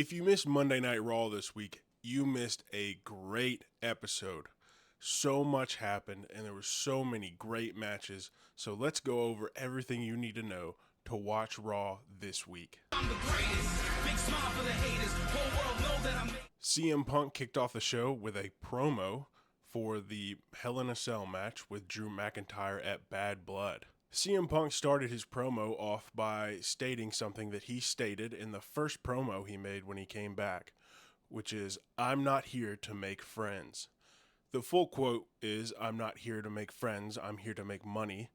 If you missed Monday Night Raw this week, you missed a great episode. So much happened, and there were so many great matches. So let's go over everything you need to know to watch Raw this week. I'm the greatest. Big smile for the haters. Whole world know that I'm... CM Punk kicked off the show with a promo for the Hell in a Cell match with Drew McIntyre at Bad Blood. CM Punk started his promo off by stating something that he stated in the first promo he made when he came back, which is, "I'm not here to make friends." The full quote is, "I'm not here to make friends, I'm here to make money,"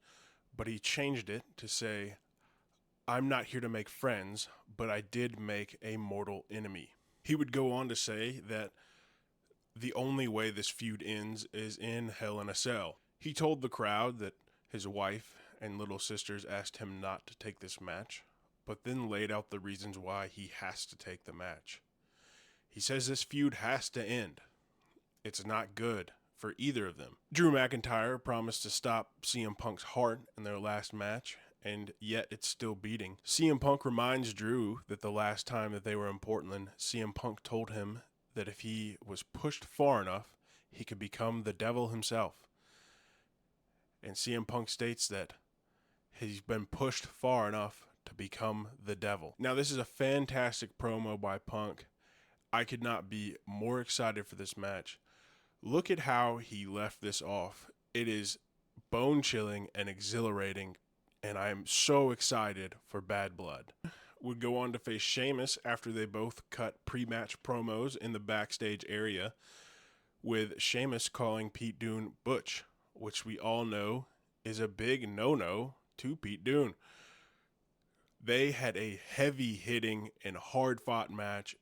but he changed it to say, "I'm not here to make friends, but I did make a mortal enemy." He would go on to say that the only way this feud ends is in Hell in a Cell. He told the crowd that his wife and little sisters asked him not to take this match, but then laid out the reasons why he has to take the match. He says this feud has to end. It's not good for either of them. Drew McIntyre promised to stop CM Punk's heart in their last match, and yet it's still beating. CM Punk reminds Drew that the last time that they were in Portland, CM Punk told him that if he was pushed far enough, he could become the devil himself. And CM Punk states that he's been pushed far enough to become the devil. Now, this is a fantastic promo by Punk. I could not be more excited for this match. Look at how he left this off. It is bone-chilling and exhilarating, and I am so excited for Bad Blood. Would go on to face Sheamus after they both cut pre-match promos in the backstage area, with Sheamus calling Pete Dunne Butch, which we all know is a big no-no to Pete Dunne. They had a heavy-hitting and hard-fought match.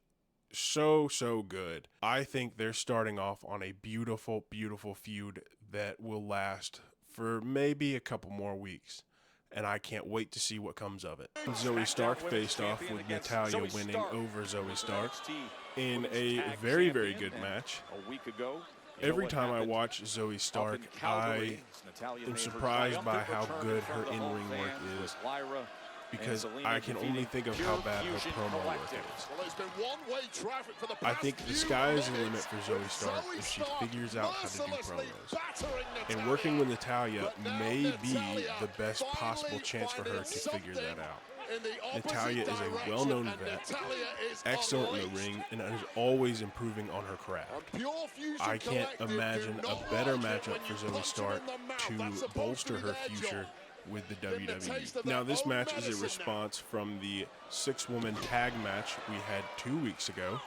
So good. I think they're starting off on a beautiful, beautiful feud that will last for maybe a couple more weeks. And I can't wait to see what comes of it. Zoe Stark faced off with Natalya winning over Zoe Stark in a very, very good match. Every time I watch Zoe Stark, I am surprised by how good her in-ring work is, because I can only think of how bad her promo work is. I think the sky is the limit for Zoe Stark if she figures out how to do promos. And working with Natalya may be the best possible chance for her to figure that out. Natalya is a well-known vet, excellent in the ring, and is always improving on her craft. I can't imagine a better matchup for Zoe Stark to bolster her future with the WWE. Now, this match is a response from the 6-woman tag match we had 2 weeks ago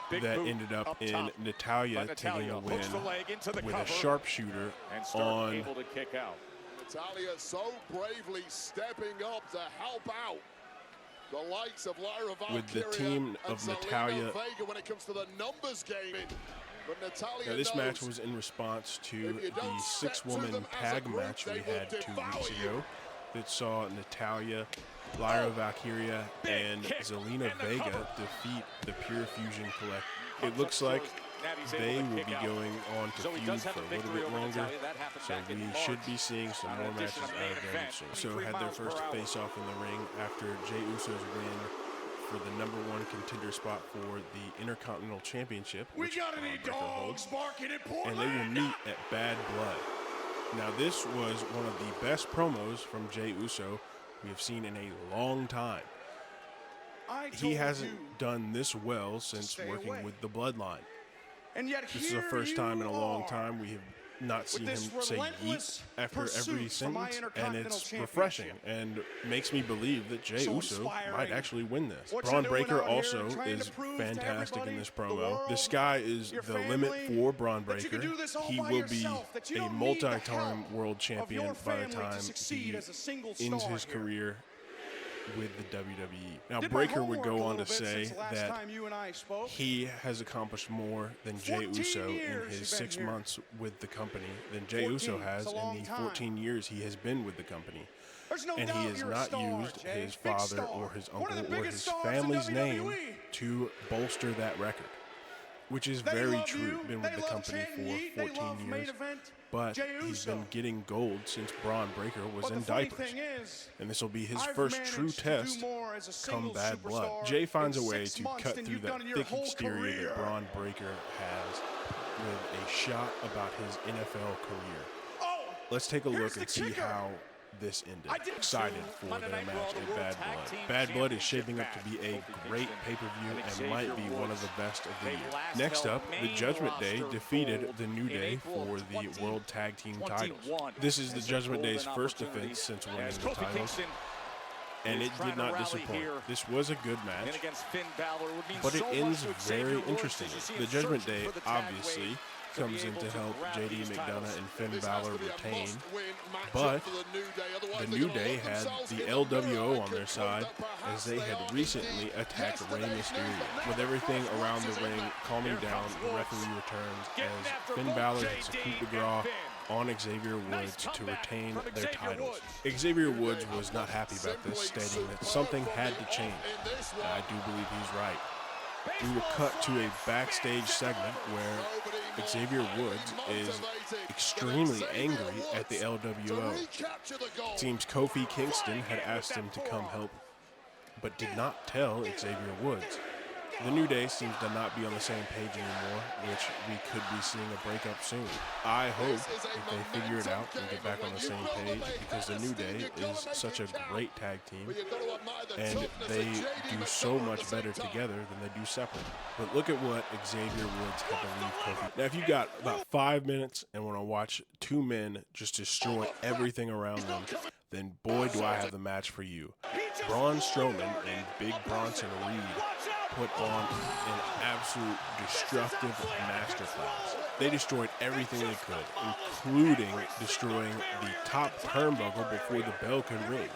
that ended up in Natalya taking a win with a sharpshooter on... Natalya so bravely stepping up to help out the likes of Lyra Valkyria with the team of Natalya. Vega when it comes to the numbers game. But Natalya now, this match was in response to the 6-woman tag match we had 2 weeks ago that saw Natalya, Lyra Valkyria, and Zelina Vega defeat the Pure Fusion Collective. It looks like they will be going on to feud for a little bit longer, so we should be seeing some more matches out of them soon. So had their first face-off in the ring after Jey Uso's win for the #1 contender spot for the Intercontinental Championship, which Breakker holds, and they will meet at Bad Blood. Now, this was one of the best promos from Jey Uso we have seen in a long time. He hasn't done this well since working with the Bloodline. And yet this is the first time in a long time we have not seen him say yeet after every sentence, and it's refreshing and makes me believe that Jey Uso might actually win this. Braun Breaker also is fantastic in this promo. The sky is the limit for Braun Breaker. He will be a multi-time world champion by the time he ends his career with the WWE. Now, Breaker would go on to say that he has accomplished more than Jey Uso in his 6 months with the company than Jey Uso has in the 14 years he has been with the company. And he has not used his father or his uncle or his family's name to bolster that record. which is very true. Been with the company for 14 years, but he's been getting gold since Braun Breaker was in diapers. And this will be his first true test come Bad Blood. Jay finds a way to cut through that thick exterior that Braun Breaker has with a shot about his NFL career. Let's take a look and see how this ended. Excited for their match at Bad Blood. Bad Blood is shaping up to be a great pay-per-view and might be one of the best of the year. Next up, the Judgment Day defeated the New Day for the World Tag Team titles. This is the Judgment Day's first defense since winning the titles, and it did not disappoint. This was a good match, but it ends very interestingly. The Judgment Day obviously comes in to help JD McDonough and Finn Balor retain, but the New Day had the LWO on their side as they had recently attacked Rey Mysterio. With everything around the ring calming down, the referee returns as Finn Balor hits a coup de grace on Xavier Woods to retain their titles. Xavier Woods was not happy about this, stating that something had to change. And I do believe he's right. We will cut to a backstage segment where Xavier Woods is extremely angry at the LWO. It seems Kofi Kingston had asked him to come help, but did not tell Xavier Woods. The New Day seems to not be on the same page anymore, which we could be seeing a breakup soon. I hope that they figure it out and get back on the same page, because the New Day is such a great tag team, and they do so much better together than they do separate. But look at what Xavier Woods had to leave Kofi. Now, if you've got about 5 minutes and want to watch two men just destroy everything around them, then boy, do I have the match for you. Braun Strowman and Big Bronson Reed put on an absolute destructive masterclass. They destroyed everything they could, including destroying the top turnbuckle before the bell could ring.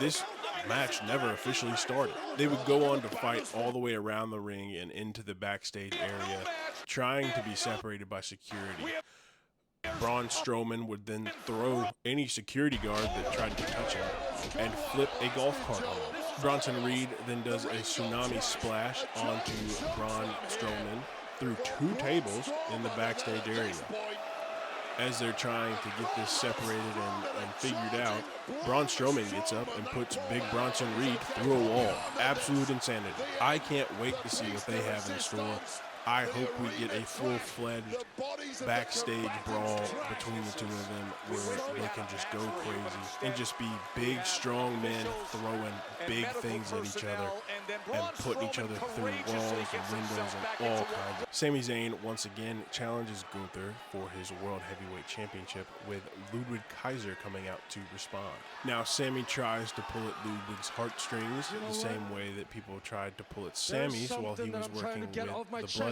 This match never officially started. They would go on to fight all the way around the ring and into the backstage area, trying to be separated by security. Braun Strowman would then throw any security guard that tried to touch him and flip a golf cart on him. Bronson Reed then does a tsunami splash onto Braun Strowman through 2 tables in the backstage area. As they're trying to get this separated and figured out, Braun Strowman gets up and puts Big Bronson Reed through a wall. Absolute insanity. I can't wait to see what they have in store. I hope we get a full-fledged backstage brawl between the two of them where they can just go crazy and just be big, strong men throwing big things at each other and putting each other through walls and windows and all kinds. Sami Zayn once again challenges Gunther for his World Heavyweight Championship, with Ludwig Kaiser coming out to respond. Now, Sami tries to pull at Ludwig's heartstrings the same way that people tried to pull at Sami's while he was working with the Bloodline.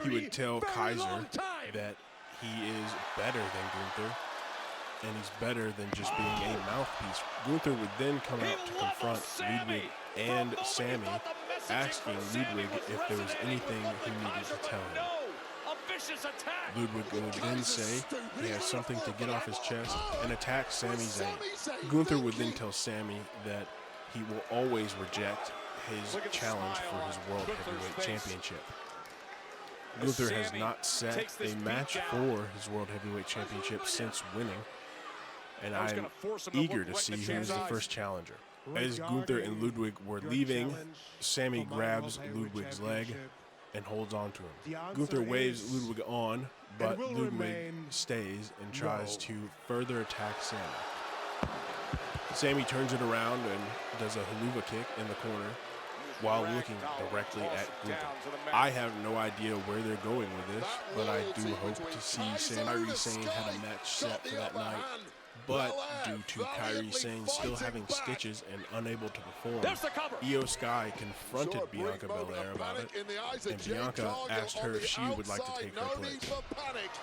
He would tell Kaiser that he is better than Gunther, and he's better than just being a mouthpiece. Gunther would then come out to confront Ludwig and Sami, asking Ludwig if there was anything he needed to tell him. Ludwig would then say he has something to get off his chest and attack Sami Zayn. Gunther would then tell Sami that he will always reject his challenge for his World Heavyweight Championship. Gunther has not set a match for his World Heavyweight Championship since winning, and I'm eager to see who is the first challenger. As Gunther and Ludwig were leaving, Sami grabs Ludwig's leg and holds on to him. Gunther waves Ludwig on, but Ludwig stays and tries to further attack Sami. Sami turns it around and does a haluva kick in the corner while looking directly at Gunther. I have no idea where they're going with this, but I do hope to see Kairi Sane had a match set for that night. But due to Kairi Sane still having stitches and unable to perform, Iyo Sky confronted Bianca Belair about it, and Bianca asked her if she would like to take her place.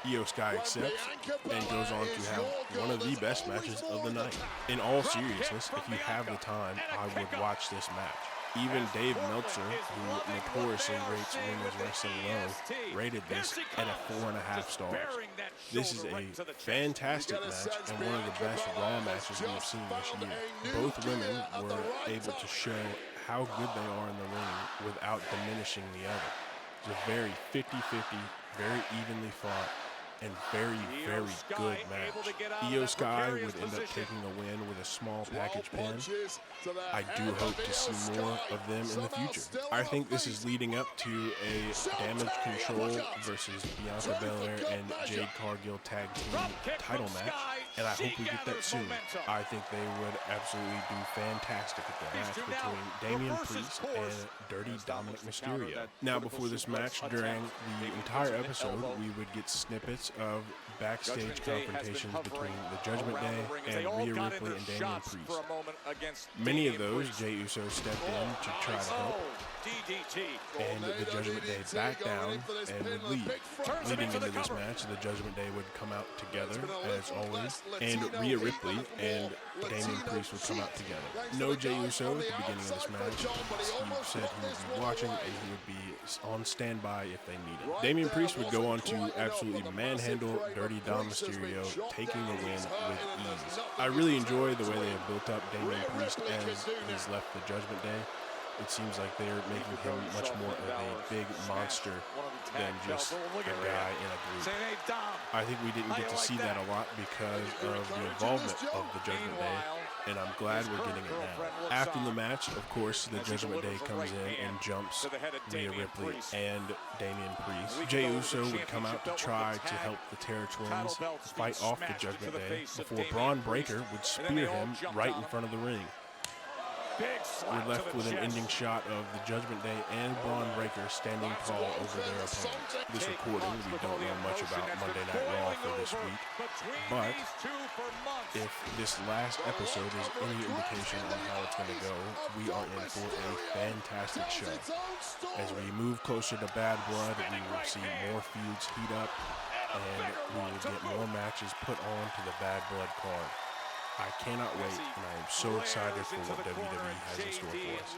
Iyo Sky accepts and goes on to have one of the best matches of the night. In all seriousness, if you have the time, I would watch this match. Even Dave Meltzer, who notoriously rates women's wrestling low, rated this at a 4.5 stars. This is a fantastic match and one of the best Raw matches we've seen this year. Both women were able to show how good they are in the ring without diminishing the other. It was a very 50-50, very evenly fought, and very good match. Iyo Sky would end up taking the win with a small package pin. I do hope to see more of them in the future. I think this is leading up to a Damage Control versus Bianca Belair and Jade Cargill tag team title match, and I hope we get that soon. I think they would absolutely do fantastic at the match between Damian Priest and Dirty Dominic Mysterio. Now, before this match, during the entire episode, we would get snippets of backstage confrontations between the Judgment Day and Rhea Ripley and Damian Priest. Many of those, Jey Uso stepped in to try to help, and the Judgment Day backed down and would leave. Leading into this match, the Judgment Day would come out together, as always, and Rhea Ripley and Damian Priest would come out together. No Jey Uso at the beginning of this match. He said he would be watching and he would be on standby if they needed. Damian Priest would go on to absolutely manhandle Dirty Dom Mysterio, taking the win with ease. I really enjoy the way they have built up Damian Priest as he's left the Judgment Day. It seems like they're making him much more of a big monster than just a guy in a group. I think we didn't get to see that a lot because of the involvement of the Judgment Day, and I'm glad we're getting it now. After the match, of course, the Judgment Day comes in and jumps Rhea Ripley and Damian Priest. Jey Uso would come out to try to help the Terror Twins fight off the Judgment Day before Braun Breaker would spear him right in front of the ring. We're left with an ending shot of the Judgment Day and Braun Breaker standing tall over their opponents. This recording, we don't know much about Monday Night Raw for this week, but if this last episode is any indication on how it's going to go, we are in for a fantastic show. As we move closer to Bad Blood, we will see more feuds heat up, and we will get more matches put on to the Bad Blood card. I cannot wait, and I am so excited for what WWE has in store for us.